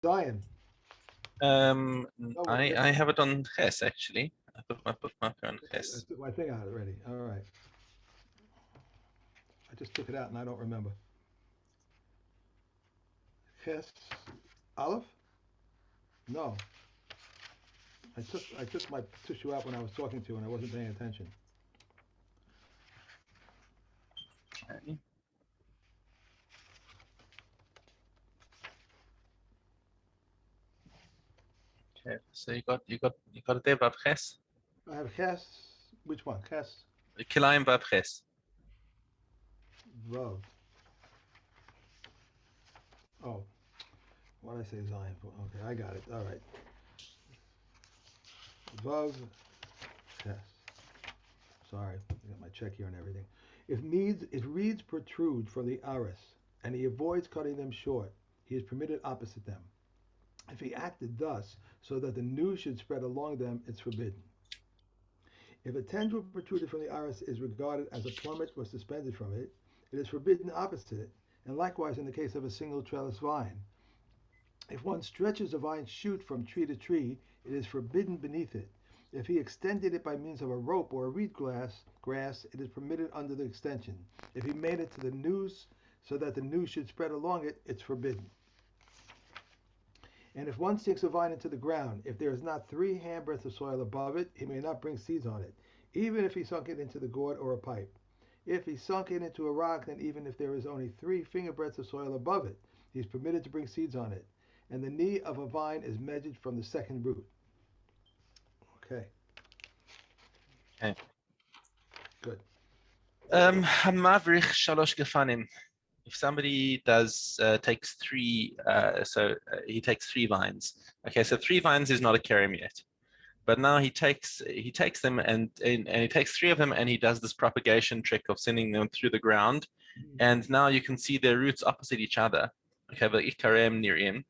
Zion. Oh, I have it on Ches actually. I put my bookmarker on I Ches. took my thing out already. All right. I just took it out and I don't remember. Ches Aleph? No. I took my tissue out when I was talking to you and I wasn't paying attention. Okay. Okay. So you got it there, Vav Ches. I have Ches. Which one? Ches Kilayim Vav Ches. Vav. Oh, what did I say Zion for? Okay, I got it. All right. Vav Ches. Sorry, I got my check here and everything. If reeds protrude from the aris, and he avoids cutting them short, he is permitted opposite them. If he acted thus, so that the news should spread along them, it's forbidden. If a tendril protruded from the iris is regarded as a plummet was suspended from it, it is forbidden opposite it, and likewise in the case of a single trellis vine. If one stretches a vine shoot from tree to tree, it is forbidden beneath it. If he extended it by means of a rope or a grass, it is permitted under the extension. If he made it to the noose so that the noose should spread along it, it's forbidden. And if one sinks a vine into the ground, if there is not 3 handbreadths of soil above it, he may not bring seeds on it, even if he sunk it into the gourd or a pipe. If he sunk it into a rock, then even if there is only 3 fingerbreadths of soil above it, he is permitted to bring seeds on it. And the knee of a vine is measured from the second root. Okay, Okay. good. Mavrich Shalosh Gefanim. If somebody does takes three, he takes 3 vines. Okay, so 3 vines is not a kerem yet, but now he takes them and he takes 3 of them and he does this propagation trick of sending them through the ground, and now you can see their roots opposite each other. Okay, but ikarem near.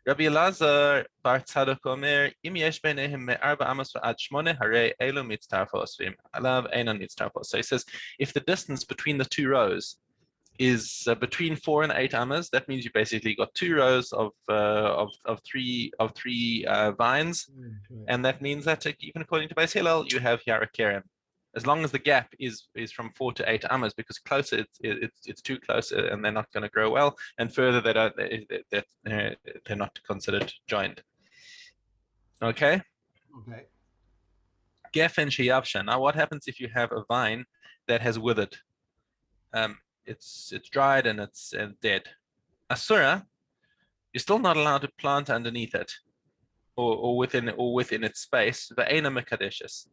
Rabbi Elazar bar Tzadok Omer, Im yesh beinehem me'arba amos v'ad shmone, harei elu mitztarfos, v'im alav einon mitztarfos. So he says, if the distance between the 2 rows is between 4 and 8 amas, that means you basically got 2 rows of three vines, Right. and that means that even according to Beis Hillel, you have here a kerem. As long as the gap is from 4 to 8 amas, because closer it's too close and they're not going to grow well, and further they don't they're not considered joined. Okay, Okay. gefen sheyavsha. Now, what happens if you have a vine that has withered? It's dried and it's dead. Asura, you're still not allowed to plant underneath it or within its space. Ve'ena mekadeshes,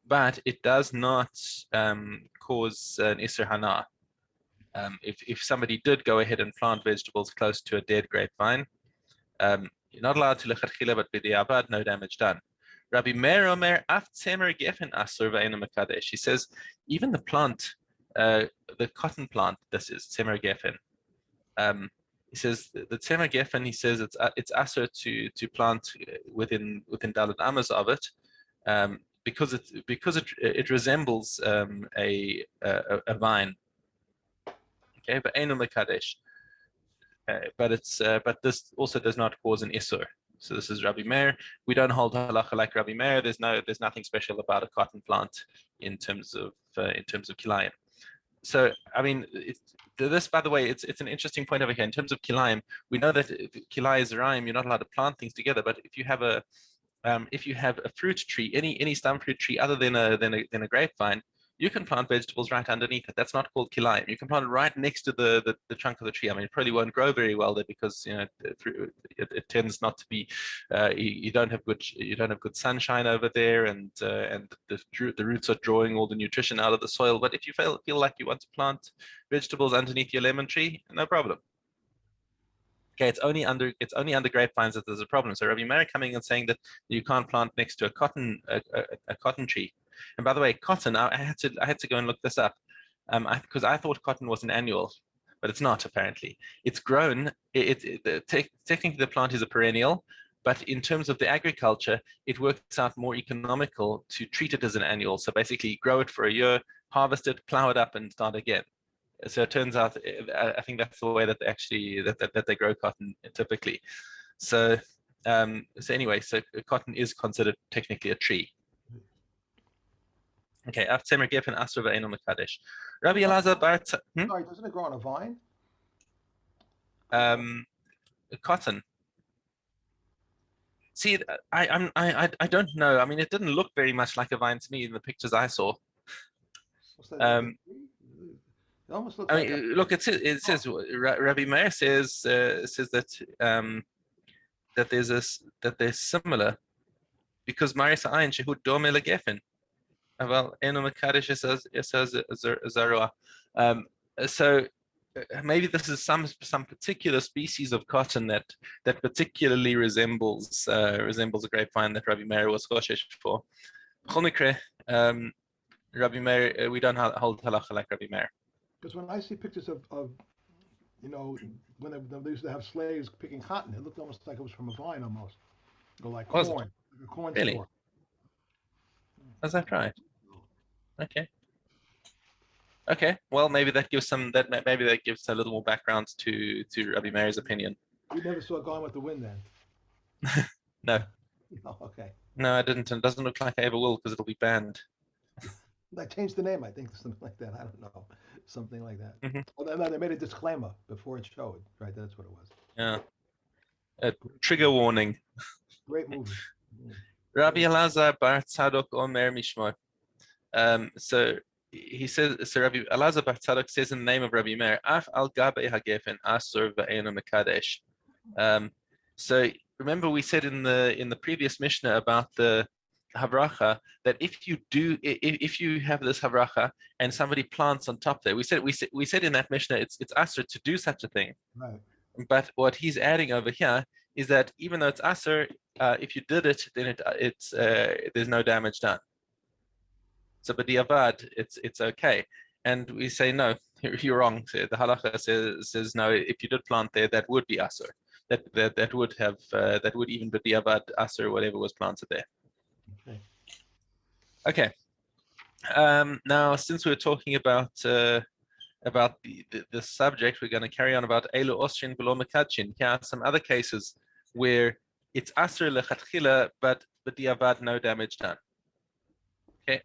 but it does not cause an isur hana. If somebody did go ahead and plant vegetables close to a dead grapevine, you're not allowed to lechatchila, but b'diavad, no damage done. Rabbi Meir Omer af tzemer gefen asur ve'ena mekadesh. He says even uh, the cotton plant. This is tzemer gefen. He says the tzemer gefen. He says it's asur to plant within daled amas of it, because it resembles a vine. Okay, but enu mekadesh. But this also does not cause an isur. So this is Rabbi Meir. We don't hold halacha like Rabbi Meir. There's nothing special about a cotton plant in terms of kilayim. So I mean, this, by the way, it's an interesting point over here in terms of kilayim. We know that kilay is rhyme. You're not allowed to plant things together. But if you have a fruit tree, any stem fruit tree other than a grapevine, you can plant vegetables right underneath it. That's not called kilayim. You can plant it right next to the trunk of the tree. I mean, it probably won't grow very well there because it tends not to be. You don't have good sunshine over there, and the roots are drawing all the nutrition out of the soil. But if you feel like you want to plant vegetables underneath your lemon tree, no problem. Okay, it's only under grapevines that there's a problem. So Rabbi Meir coming and saying that you can't plant next to a cotton tree. And by the way, cotton, I had to go and look this up, because I thought cotton was an annual, but it's not apparently. It's grown. Technically the plant is a perennial, but in terms of the agriculture, it works out more economical to treat it as an annual. So basically, grow it for a year, harvest it, plow it up, and start again. So it turns out, I think that's the way that they actually that they grow cotton typically. So anyway, so cotton is considered technically a tree. Okay, Aftemer Geffen Asr Ve'eno Mekadesh. Rabbi Elazar Bar. Sorry, doesn't it grow on a vine? Cotton. See, I don't know. I mean, it didn't look very much like a vine to me in the pictures I saw. It almost looks like look, it says Rabbi Meir says that that there's similar, because Maris Ayin Shehud Dome Legefen. Well, Eno Mekadesh says Zarua. So maybe this is some particular species of cotton that particularly resembles a grapevine that Rabbi Meir was choshesh for. Rabbi Meir, we don't hold halacha like Rabbi Meir. Because when I see pictures of when they used to have slaves picking cotton, it looked almost like it was from a vine almost, or like corn, like a corn really? stalk. Is that right? Okay. Well, maybe that gives a little more background to Rabbi Meir's opinion. You never saw Gone with the Wind then? No. Oh, okay. No, I didn't, and it doesn't look like I ever will, because it'll be banned. They changed the name, I think, something like that. I don't know, something like that. Mm-hmm. Oh, no, they made a disclaimer before it showed. Right, that's what it was. Yeah. A trigger warning. Great movie. Rabbi Elazar Bar Tzadok Omer Mishmor. So he says. So Rabbi Elazar Bar Tzadok says in the name of Rabbi Meir, Af al Gabe Hagefen Asur Ve'enu Mekadesh. So remember, we said in the previous Mishnah about the havracha that if you have this havracha and somebody plants on top there, we said in that Mishnah it's asur to do such a thing. Right. But what he's adding over here is that even though it's asur, if you did it, then it's there's no damage done. So b'diavad, it's okay. And we say no, you're wrong. The halacha says no. If you did plant there, that would be asur. That would even b'diavad asur whatever was planted there. Okay. Now, since we're talking about the subject, we're going to carry on about elu osrin v'lo mekadchin. Here are some other cases where it's asur lechatchila, but b'diavad no damage done. Okay.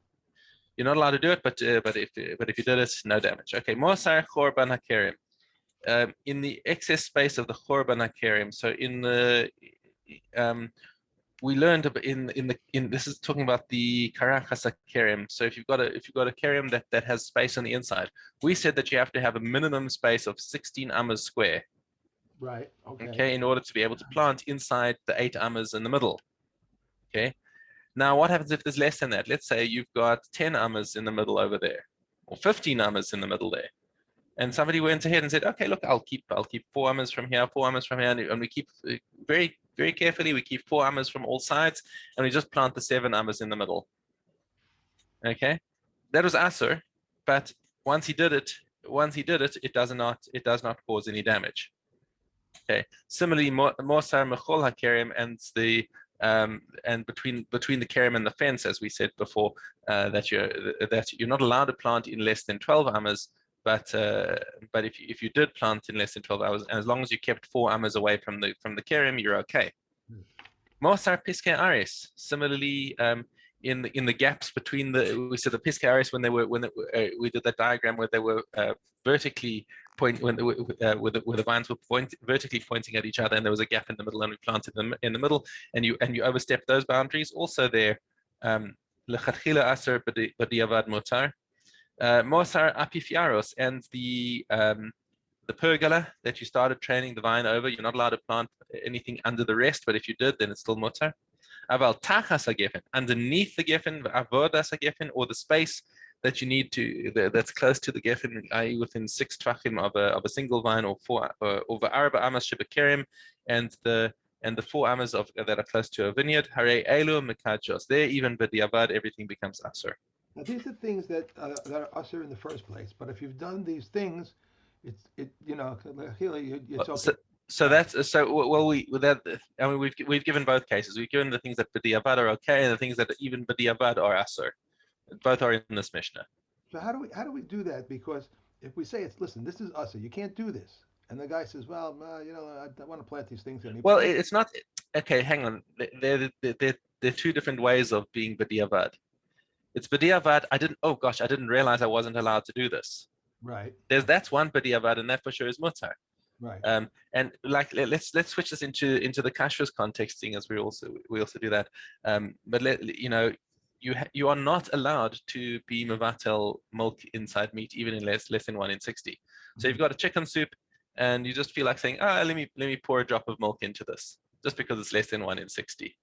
You're not allowed to do it, but if you did it, no damage. Okay. Mosar chorban hakerim. In the excess space of the chorban hakerim. So in the we learned in this is talking about the karachas hakerim. So if you've got a kerim that has space on the inside, we said that you have to have a minimum space of 16 amas square. Right. Okay. Okay. In order to be able to plant inside the 8 amas in the middle. Okay. Now, what happens if there's less than that? Let's say you've got 10 amas in the middle over there, or 15 amas in the middle there, and somebody went ahead and said, "Okay, look, I'll keep 4 amas from here, 4 amas from here," and we keep very, very carefully. We keep 4 amas from all sides, and we just plant the 7 amas in the middle. Okay, that was asur, but once he did it, it does not cause any damage. Okay. Similarly, mosar mechol hakerim and between the kerim and the fence, as we said before, that you're not allowed to plant in less than 12 amas, but if you did plant in less than 12 hours, and as long as you kept 4 amas away from the kerim, you're okay. Mosar piskei aris. Similarly, in the gaps between we said the piskei aris when we did that diagram where they were vertically where the vines were vertically pointing at each other, and there was a gap in the middle, and we planted them in the middle, and you overstepped those boundaries. Also there, lechatchila asur b'diavad mutar. Mosar apifiaros, and the pergola that you started training the vine over, you're not allowed to plant anything under the rest, but if you did, then it's still mutar. Aval tachas hagefen, underneath the gefen, avodas hagefen, or the space that you need that's close to the gefen, i.e. within 6 tvachim of a single vine, or 4 over arba amas shebekerim, and the 4 amas that are close to a vineyard. Hare elu mekadjos. There, even b'diavad, everything becomes asur. Now these are things that are asur in the first place. But if you've done these things, it's okay. So that's well we've given both cases. We've given the things that b'diavad are okay, and the things that even b'diavad are asur. Both are in this Mishnah. So how do we do that? Because if we say listen, this is asur, you can't do this, And the guy says, well, I want to plant these things, and he Well, plants. it's not okay. Hang on. There are two different ways of being b'diavad. It's b'diavad. Oh gosh, I didn't realize I wasn't allowed to do this. Right. That's one b'diavad, and that for sure is mutar. Right. And like let's switch this into the kashrus context thing, as we also do that. But you are not allowed to be mevatel milk inside meat, even in less than 1 in 60. So you've got a chicken soup, and you just feel like saying, let me pour a drop of milk into this, just because it's less than 1 in 60.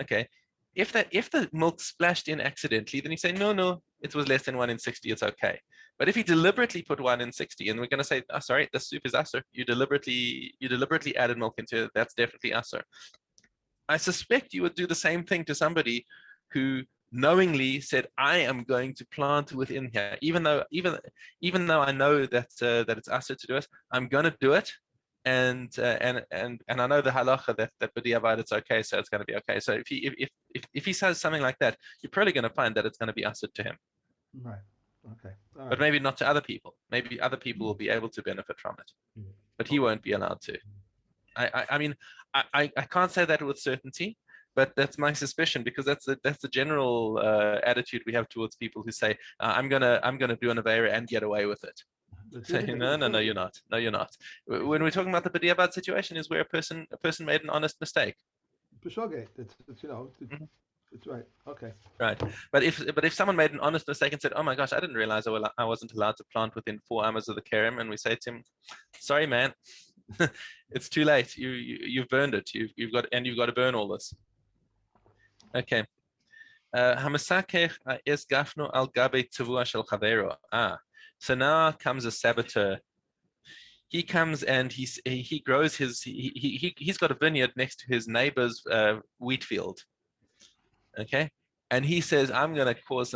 Okay. If the milk splashed in accidentally, then you say, no, it was less than 1 in 60, it's okay. But if he deliberately put 1 in 60, and we're going to say, oh, sorry, the soup is usher. You deliberately added milk into it. That's definitely usher. I suspect you would do the same thing to somebody who knowingly said, I am going to plant within here, even though I know that it's usher to do it, I'm going to do it. And I know the halacha that b'diavad it's okay, so it's going to be okay. So if he says something like that, you're probably going to find that it's going to be usher to him, Right. Okay. All but right. maybe not to other people. Maybe other people will be able to benefit from it, but he Okay. won't be allowed to. I mean, I can't say that with certainty, but that's my suspicion, because that's the general attitude we have towards people who say, I'm gonna do an avera and get away with it. Let's see if Say, we can. no, you're not. No, you're not. When we're talking about the b'diavad situation, is where a person made an honest mistake. Peshogate. Mhm. It's right. Okay. Right. But if someone made an honest mistake and said, "Oh my gosh, I didn't realize I wasn't allowed to plant within 4 amas of the kerem," and we say to him, "Sorry, man, it's too late. You've burned it. You've got to burn all this." Okay. Hamasakech es gafno al gabe tavua shel chavero. So now comes a saboteur. He comes and he grows he's got a vineyard next to his neighbor's wheat field. Okay. And he says, I'm gonna cause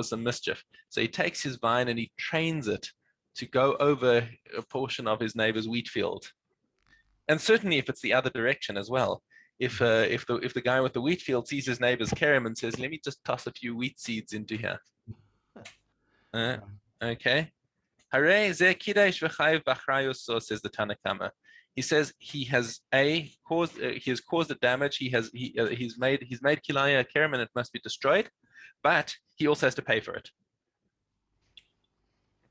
some mischief. So he takes his vine and he trains it to go over a portion of his neighbor's wheat field. And certainly if it's the other direction as well. If the guy with the wheat field sees his neighbor's kerem and says, let me just toss a few wheat seeds into here. Okay. Hare ze kiddush v'chayiv b'achrayus, so says the Tanakama. He says he has caused the damage. He's made Kilayim a kerem and it must be destroyed, but he also has to pay for it.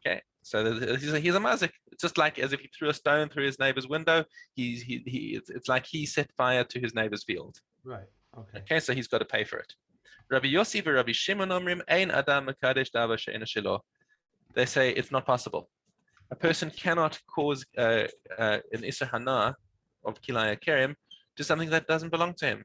Okay, so he's a mazik. It's just like as if he threw a stone through his neighbor's window. It's like he set fire to his neighbor's field. Right. Okay. Okay, so he's got to pay for it. Rabbi Yossi and Rabbi Shimon omrim ein adam mekadesh dava she'ena shelo. They say it's not possible. A person cannot cause an Isser Hana of Kilaya Kerem to something that doesn't belong to him.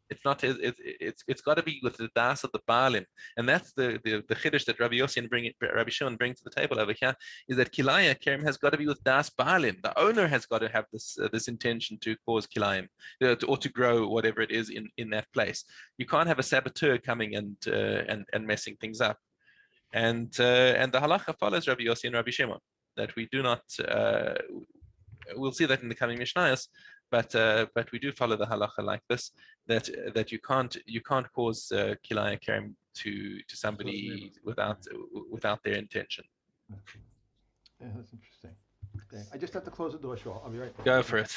It's not. It's got to be with the das of the Baalim, and that's the chiddush that Rabbi Yossi and Rabbi Shimon bring to the table over here, is that Kilaya Kerem has got to be with das Baalim. The owner has got to have this intention to cause Kilayim, or to grow whatever it is in that place. You can't have a saboteur coming and messing things up. And the halacha follows Rabbi Yossi and Rabbi Shimon, that we do not. We'll see that in the coming Mishnayos, but we do follow the halacha like this, that you can't cause kilaya kerem to somebody without their intention. Yeah, that's interesting. Okay. I just have to close the door, Shaw. I'll be right back. Go for it.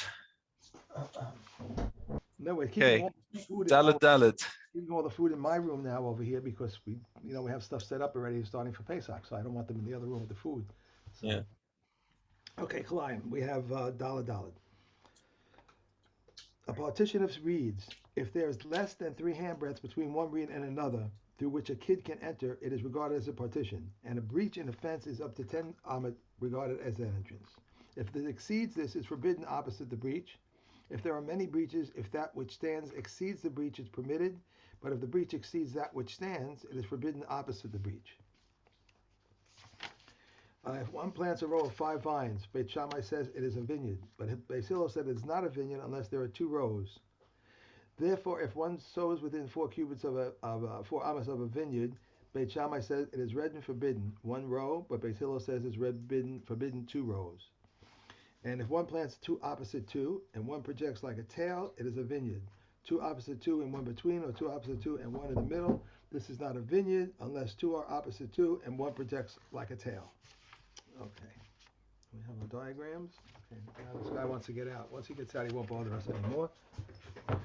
No, we're keeping Okay. all the food Dalad. keeping all the food in my room now over here because we have stuff set up already starting for Pesach, so I don't want them in the other room with the food. So. Yeah. Okay, Kilayim. We have Dalad. A partition of reeds. If there is less than 3 handbreadths between one reed and another, through which a kid can enter, it is regarded as a partition, and a breach in a fence is up to 10 amet regarded as an entrance. If it exceeds this, it's forbidden opposite the breach. If there are many breaches, if that which stands exceeds the breach, it's permitted, but if the breach exceeds that which stands, it is forbidden opposite the breach. If one plants a row of 5 vines, Beit Shammai says it is a vineyard, but Beis Hillel said it is not a vineyard unless there are 2 rows. Therefore, if one sows within 4 cubits of 4 amas of a vineyard, Beit Shammai says it is red and forbidden 1 row, but Beis Hillel says it's forbidden 2 rows. And if one plants 2 opposite 2, and one projects like a tail, it is a vineyard. 2 opposite 2 and 1 between, or 2 opposite 2 and 1 in the middle. This is not a vineyard unless 2 are opposite 2 and one projects like a tail. Okay. We have our diagrams. Okay, now this guy wants to get out. Once he gets out, he won't bother us anymore. All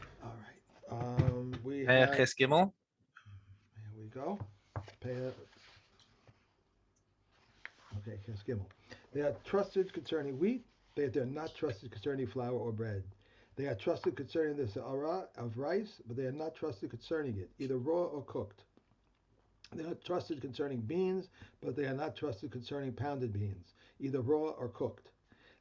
right. We Hey, have. Ches Gimel. Here we go. Pay, okay, Skimmel. They are trusted concerning wheat. They're not trusted concerning flour or bread. They are trusted concerning the sa'ara of rice, but they are not trusted concerning it, either raw or cooked. They are trusted concerning beans, but they are not trusted concerning pounded beans, either raw or cooked.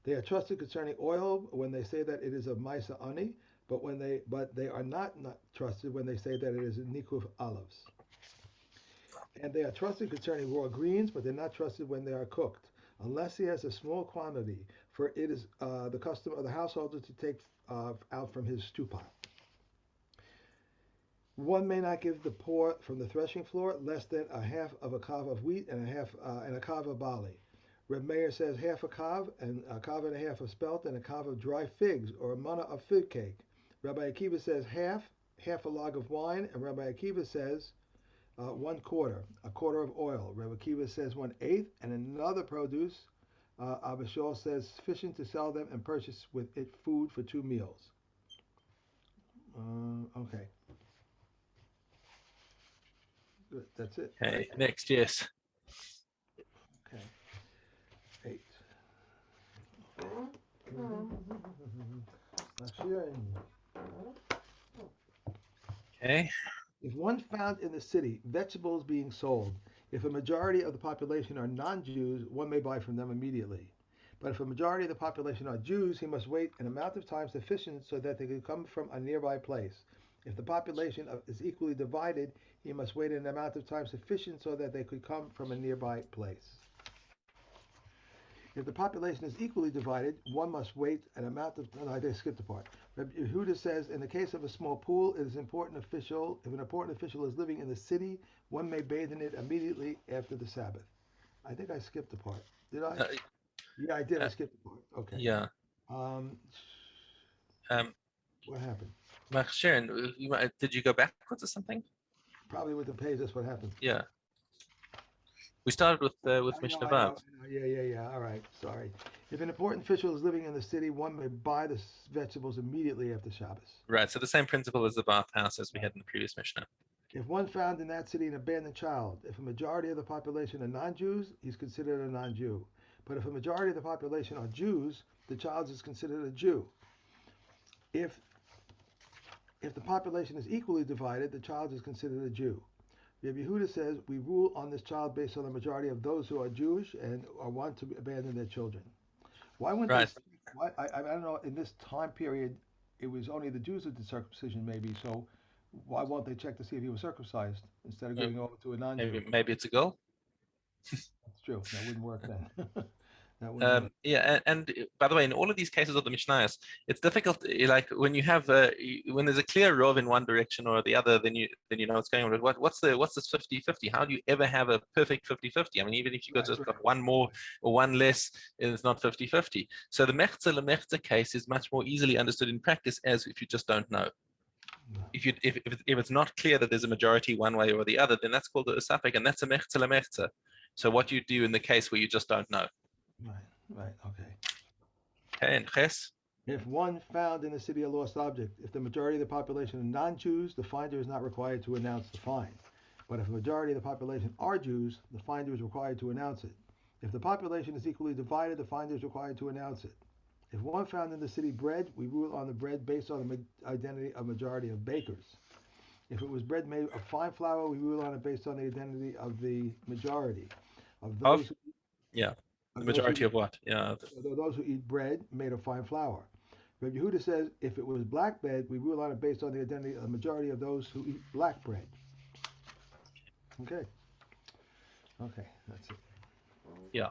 They are trusted concerning oil when they say that it is of Maisa Ani, but they are not trusted when they say that it is Nikuf olives. And they are trusted concerning raw greens, but they're not trusted when they are cooked, unless he has a small quantity, for it is the custom of the householder to take out from his stew pot. One may not give the poor from the threshing floor less than a half of a kav of wheat and a kav of barley. Reb Meir says half a kav and a kav and a half of spelt and a kav of dry figs or a manna of fig cake. Rabbi Akiva says half a log of wine, and Rabbi Akiva says 1/4, a quarter of oil. Rabbi Akiva says 1/8, and another produce. Abishol says sufficient to sell them and purchase with it food for 2 meals. Okay, good. That's it. Okay, Right? next, yes. Okay. 8. Okay, If one found in the city vegetables being sold, if a majority of the population are non-Jews, one may buy from them immediately. But if a majority of the population are Jews, he must wait an amount of time sufficient so that they could come from a nearby place. If the population is equally divided, he must wait an amount of time sufficient so that they could come from a nearby place. If the population is equally divided, one must wait an amount of. No, I did skip the part. Rabbi Yehuda says, in the case of a small pool, it is important official. If an important official is living in the city, one may bathe in it immediately after the Sabbath. I think I skipped the part. Did I? uh, Yeah, I did. I uh, skipped the part. Okay. yeah. Um, Um, what happened? Sharon, did you go backwards or something? Probably with the page. That's what happened. Yeah, we started with I know. Mishna I Vav. know. I know. Yeah. All right. Sorry. If an important official is living in the city, one may buy the vegetables immediately after Shabbos. Right, so the same principle as the bathhouse as we Right. had in the previous Mishnah. If one found in that city an abandoned child, if a majority of the population are non-Jews, he's considered a non-Jew. But if a majority of the population are Jews, the child is considered a Jew. If if the population is equally divided, the child is considered a Jew. Rabbi Yehuda says we rule on this child based on the majority of those who are Jewish and are want to abandon their children. Why wouldn't they? Right. Why I don't know. In this time period, it was only the Jews who did circumcision, maybe. So why won't they check to see if he was circumcised instead of Uh, giving over to a non-Jew? maybe it's a girl. That's true. That wouldn't work then. That wouldn't work. Yeah, and by the way, in all of these cases of the Mishnayos, it's difficult. Like when you have when there's a clear rov in one direction or the other, then you know what's going on. What's this 50-50? How do you ever have a perfect 50-50? I mean, even if you Right, just right, got one more or one less, it's not 50-50. So the mechza lemechza case is much more easily understood in practice as if you just don't know. If it's not clear that there's a majority one way or the other, then that's called a suffix, and that's a mechza lemechza. So what you do in the case where you just don't know. right. Okay. Okay, and ches. If one found in a city a lost object, if the majority of the population are non-Jews, the finder is not required to announce the find. But if a majority of the population are Jews, the finder is required to announce it. If the population is equally divided, the finder is required to announce it. If one found in the city bread, we rule on the bread based on the identity of majority of bakers. If it was bread made of fine flour, we rule on it based on the identity of the majority of Of those yeah, the of those who majority of what? Yeah, eat bread made of fine flour. Rabbi Yehuda says if it was black bread, we rule on it based on the identity of the majority of those who eat black bread. Okay. Okay, that's it. yeah.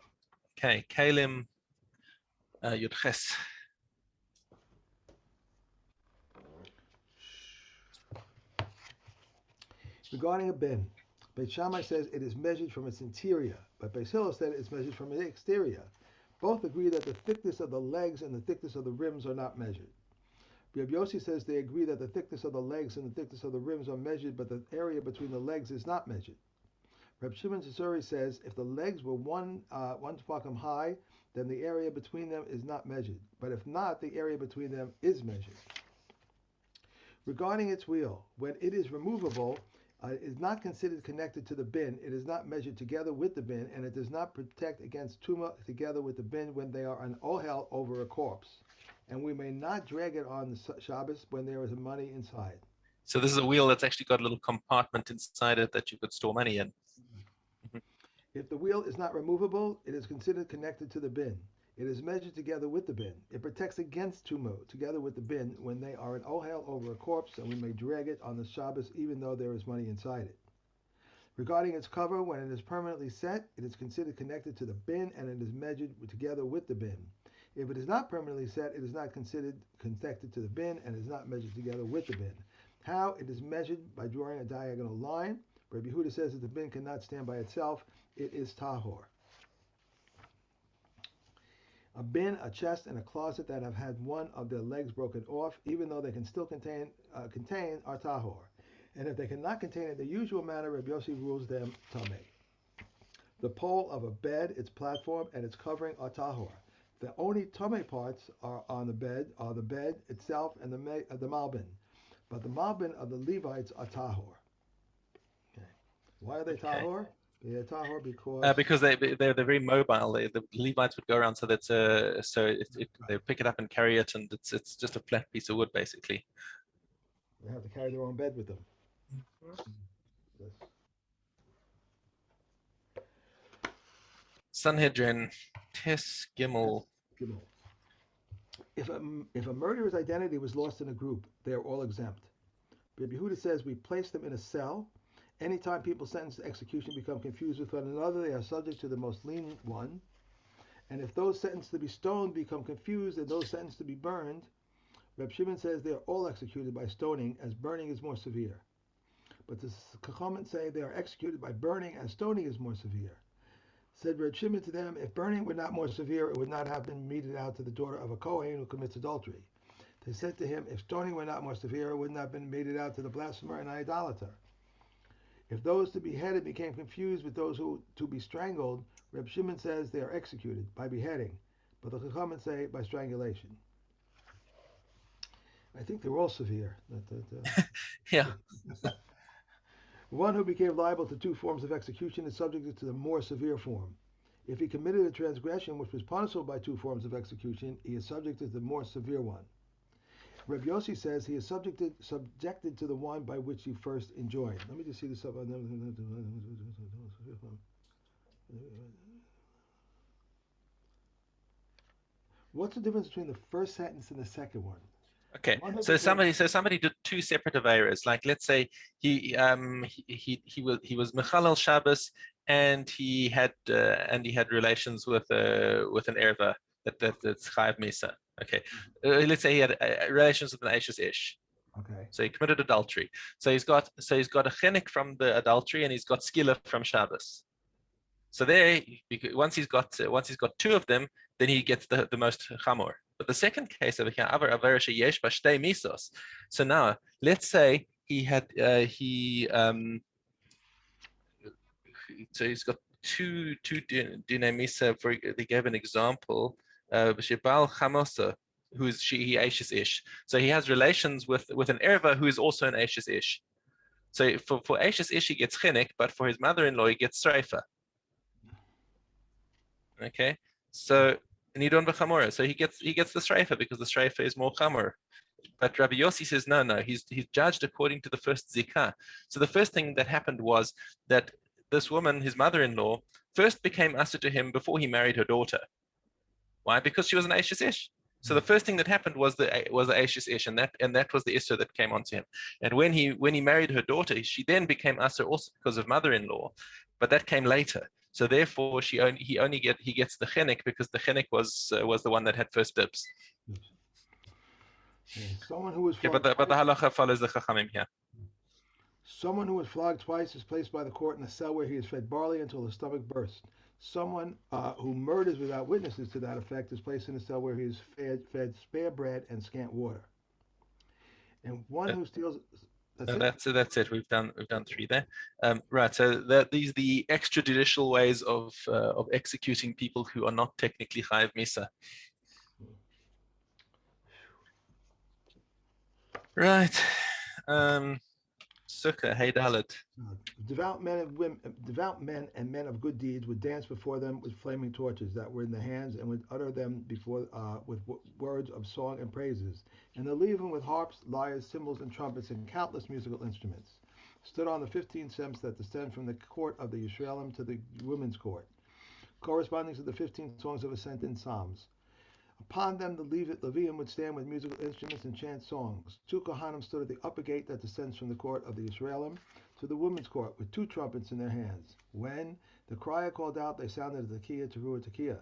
Okay, Kilayim Yudches. Regarding a bin, Beit Shammai says it is measured from its interior, but Beit Hillel said it's measured from its exterior. Both agree that the thickness of the legs and the thickness of the rims are not measured. Rabbi Yossi says they agree that the thickness of the legs and the thickness of the rims are measured, but the area between the legs is not measured. Reb Shimon Tzuri says if the legs were one tefachim high, then the area between them is not measured. But if not, the area between them is measured. Regarding its wheel, when it is removable, it is not considered connected to the bin. It is not measured together with the bin, and it does not protect against tuma together with the bin when they are an ohel over a corpse. And we may not drag it on the Shabbos when there is money inside. So this is a wheel that's actually got a little compartment inside it that you could store money in. Mhm. If the wheel is not removable, it is considered connected to the bin. It is measured together with the bin. It protects against tumo together with the bin when they are an ohel over a corpse, and we may drag it on the Shabbos even though there is money inside it. Regarding its cover, when it is permanently set, it is considered connected to the bin and it is measured together with the bin. If it is not permanently set, it is not considered connected to the bin and is not measured together with the bin. How? It is measured by drawing a diagonal line. Rabbi Yehuda says that the bin cannot stand by itself. It is tahor. A bin, a chest, and a closet that have had one of their legs broken off, even though they can still contain are tahor. And if they cannot contain in the usual manner, Rabbi Yossi rules them tameh. The pole of a bed, its platform, and its covering are tahor. The only tameh parts are the bed itself and the malbin. But the malbin of the Levites are tahor. Okay. Why are they Okay. tahor? They're tahor because Because they're very mobile. The Levites would go around so that they pick it up and carry it, and it's just a flat piece of wood basically. they have to carry their own bed with them. Yes. Sanhedrin, Tes Gimel. Gimel. If a murderer's identity was lost in a group, they are all exempt. Rabbi Yehuda says we place them in a cell. Anytime people sentenced to execution become confused with one another, they are subject to the most lenient one. And if those sentenced to be stoned become confused and those sentenced to be burned, Reb Shimon says they are all executed by stoning, as burning is more severe. But the Chachamim say they are executed by burning, as stoning is more severe. Said Reb Shimon to them, if burning were not more severe, it would not have been meted out to the daughter of a Kohen who commits adultery. They said to him, if stoning were not more severe, it would not have been meted out to the blasphemer and idolater. If those to be beheaded became confused with those who to be strangled, Reb Shimon says they are executed by beheading, but the Chachamim say by strangulation. I think they're all severe. Yeah. One who became liable to two forms of execution is subjected to the more severe form. If he committed a transgression which was punishable by two forms of execution, he is subjected to the more severe one. Reb Yossi says he is subjected to the one by which he first enjoined. Let me just see this up. What's the difference between the first sentence and the second one? Okay, so somebody did two separate averas. Like let's say he was Mechalel Shabbos and he had relations with an erva that's Chayav Misa. Okay, let's say he had relations with an Ashes Ish. Okay. So he committed adultery. So he's got a chenik from the adultery and he's got skila from Shabbos. So there, once he's got two of them, then he gets the most chamor. But the second case over here, avar sheyesh b'shtei misos. So now, let's say he had so he's got two dinei misa. They gave an example. Shebal chamosa, who's he ashes ish. So he has relations with an erva who is also an ashes ish. So for ashes ish he gets chinik, but for his mother-in-law he gets streifa. Okay, so nidon b'chamora. So he gets the streifa because the streifa is more chamor. But Rabbi Yossi says no. He's judged according to the first zikah. So the first thing that happened was that this woman, his mother-in-law, first became usher to him before he married her daughter. Why? Because she was an Ashes Ish. So the first thing that happened was the Ashes Ish, and that was the Issa that came onto him. And when he married her daughter, she then became usher also because of mother-in-law, but that came later. So therefore, he gets the chenek because the chenek was the one that had first dibs. Someone who was flogged but the halacha follows the chachamim here. Someone who was flogged twice is placed by the court in a cell where he is fed barley until his stomach bursts. Someone who murders without witnesses to that effect is placed in a cell where he is fed spare bread and scant water. And one who steals That's No, it. that's it. We've done three there. Right. So these are the extrajudicial ways of executing people who are not technically chayiv misa. Right. Sukkah, hey Dalit. Devout men and women, devout men and men of good deeds would dance before them with flaming torches that were in their hands, and would utter them before with words of song and praises. And they leave them with harps, lyres, cymbals, and trumpets, and countless musical instruments. Stood on the 15 steps that descend from the court of the Yisraelim to the women's court, corresponding to the 15 songs of ascent in Psalms. Upon them the Levium would stand with musical instruments and chant songs. Two Kohanim stood at the upper gate that descends from the court of the Yisraelim to the women's court with two trumpets in their hands. When the crier called out, they sounded the tekiah, teruah, tekiah.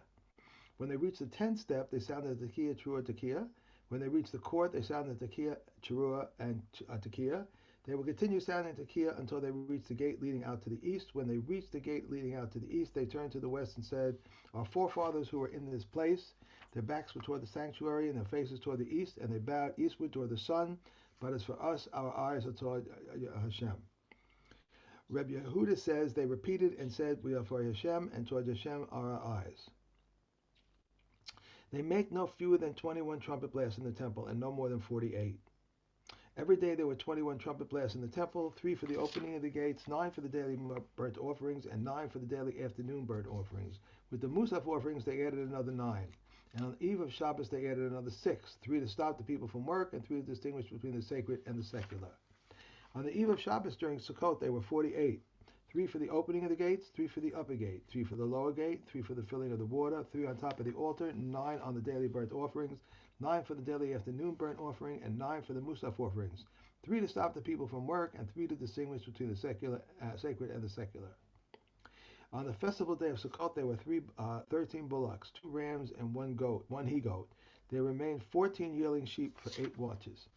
When they reached the 10th step, they sounded the tekiah, teruah, tekiah. When they reached the court, they sounded the tekiah, teruah, and tekiah. They will continue sounding tekiah until they reach the gate leading out to the east. When they reached the gate leading out to the east, they turned to the west and said, "Our forefathers who were in this place, their backs were toward the sanctuary and their faces toward the east, and they bowed eastward toward the sun. But as for us, our eyes are toward Hashem." Rabbi Yehuda says they repeated and said, "We are for Hashem, and toward Hashem are our eyes." They make no fewer than 21 trumpet blasts in the temple, and no more than 48. Every day there were 21 trumpet blasts in the temple, 3 for the opening of the gates, 9 for the daily burnt offerings, and 9 for the daily afternoon burnt offerings. With the Musaf offerings, they added another 9. And on the eve of Shabbos, they added another 6, 3 to stop the people from work, and 3 to distinguish between the sacred and the secular. On the eve of Shabbos during Sukkot, they were 48. 3 for the opening of the gates, 3 for the upper gate, 3 for the lower gate, 3 for the filling of the water, 3 on top of the altar, 9 on the daily burnt offerings, 9 for the daily afternoon burnt offering, and 9 for the Musaf offerings. 3 to stop the people from work, and 3 to distinguish between the sacred and the secular. On the festival day of Sukkot, there were 13 bullocks, 2 rams, and 1 he-goat. There remained 14 yearling sheep for 8 watches.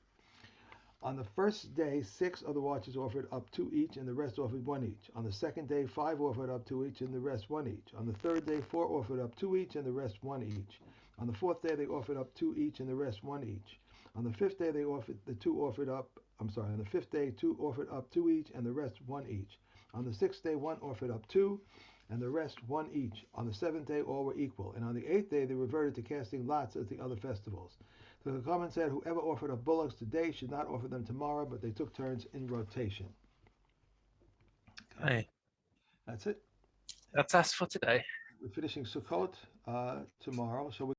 On the first day, 6 of the watches offered up 2 each, and the rest offered 1 each. On the second day, 5 offered up 2 each, and the rest 1 each. On the third day, 4 offered up 2 each, and the rest 1 each. On the fourth day, they offered up 2 each, and the rest 1 each. On the fifth day, On the fifth day, 2 offered up 2 each, and the rest 1 each. On the sixth day, 1 offered up 2, and the rest 1 each. On the seventh day, all were equal. And on the eighth day, they reverted to casting lots as the other festivals. So the comment said, whoever offered up bullocks today should not offer them tomorrow, but they took turns in rotation. Okay. That's it. That's us for today. We're finishing Sukkot tomorrow, so